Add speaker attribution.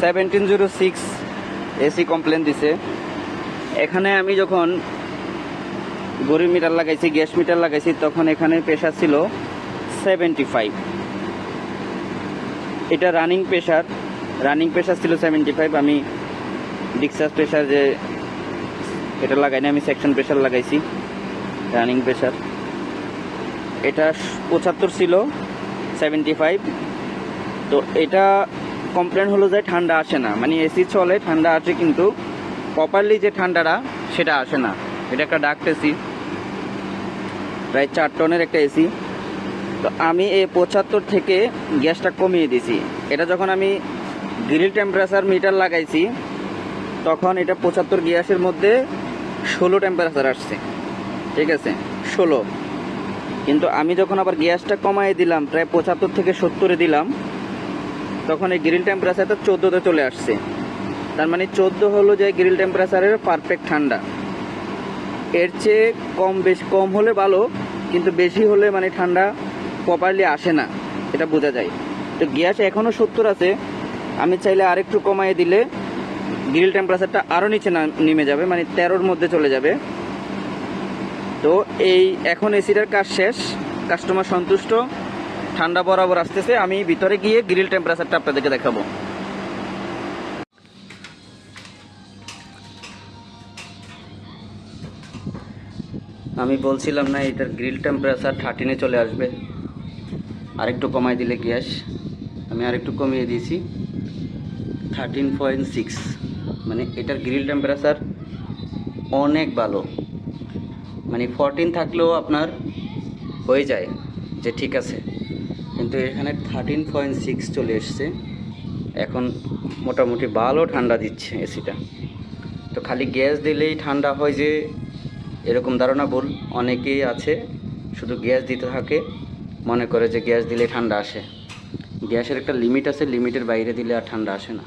Speaker 1: 1706 AC complain দিছে। এখানে আমি যখন গড়ি মিটার লাগাইছি, গ্যাস মিটার লাগাইছি, তখন এখানে প্রেশার ছিল 75। এটা রানিং প্রেশার ছিল 75। আমি ডিসচার্জ প্রেশার যে এটা লাগাইনি, আমি সেকশন প্রেশার লাগাইছি। রানিং প্রেশার এটা 75 ছিল, 75। তো এটা কমপ্লেন হলো যে ঠান্ডা আসে না, মানে এসি চলে, ঠান্ডা আসে, কিন্তু প্রপারলি যে ঠান্ডাটা সেটা আসে না। এটা একটা ডাক্ট এসি, প্রায় 4 টনের একটা এসি। তো আমি এই 75 থেকে গ্যাসটা কমিয়ে দিয়েছি। এটা যখন আমি গ্রিল টেম্পারেচার মিটার লাগাইছি, তখন এটা 75 গ্যাসের মধ্যে 16 টেম্পারেচার আসছে, ঠিক আছে, 16। কিন্তু আমি যখন আবার গ্যাসটা কমাই দিলাম, প্রায় 75 থেকে 70-এ দিলাম, তখন এই গ্রিল টেম্পারেচারটা 14-তে চলে আসছে। তার মানে 14 হলো যে গ্রিল টেম্পারেচারের পারফেক্ট ঠান্ডা। এর চেয়ে কম হলে ভালো, কিন্তু বেশি হলে মানে ঠান্ডা প্রপারলি আসে না, এটা বোঝা যায়। তো গ্যাস এখনও 70 আছে, আমি চাইলে আরেকটু কমাই দিলে গ্রিল টেম্পারেচারটা আরও নিচে নেমে যাবে, মানে 13-র মধ্যে চলে যাবে। তো এখন এসিটার কাজ শেষ, কাস্টমার সন্তুষ্ট, ঠান্ডা বরাবর আসতেছে। আমি ভিতরে গিয়ে গ্রিল টেম্পারেচারটা আপনাদেরকে দেখাবো। আমি বলছিলাম না, এটার গ্রিল টেম্পারেচার 13-এ চলে আসবে, আরেকটু কমাই দিলে গ্যাস। আমি আরেকটু কমিয়ে দিয়েছি, 13.6। মানে এটার গ্রিল টেম্পারেচার অনেক ভালো, মানে 14 থাকলেও আপনার হয়ে যায় যে ঠিক আছে, কিন্তু এখানে 13.6 চলে এসছে। এখন মোটামুটি ভালো ঠান্ডা দিচ্ছে এসিটা। তো খালি গ্যাস দিলেই ঠান্ডা হয় যে এরকম ধারণা ভুল। অনেকেই আছে শুধু গ্যাস দিতে থাকে, মনে করে যে গ্যাস দিলে ঠান্ডা আসে। গ্যাসের একটা লিমিট আছে, লিমিটের বাইরে দিলে আর ঠান্ডা আসে না।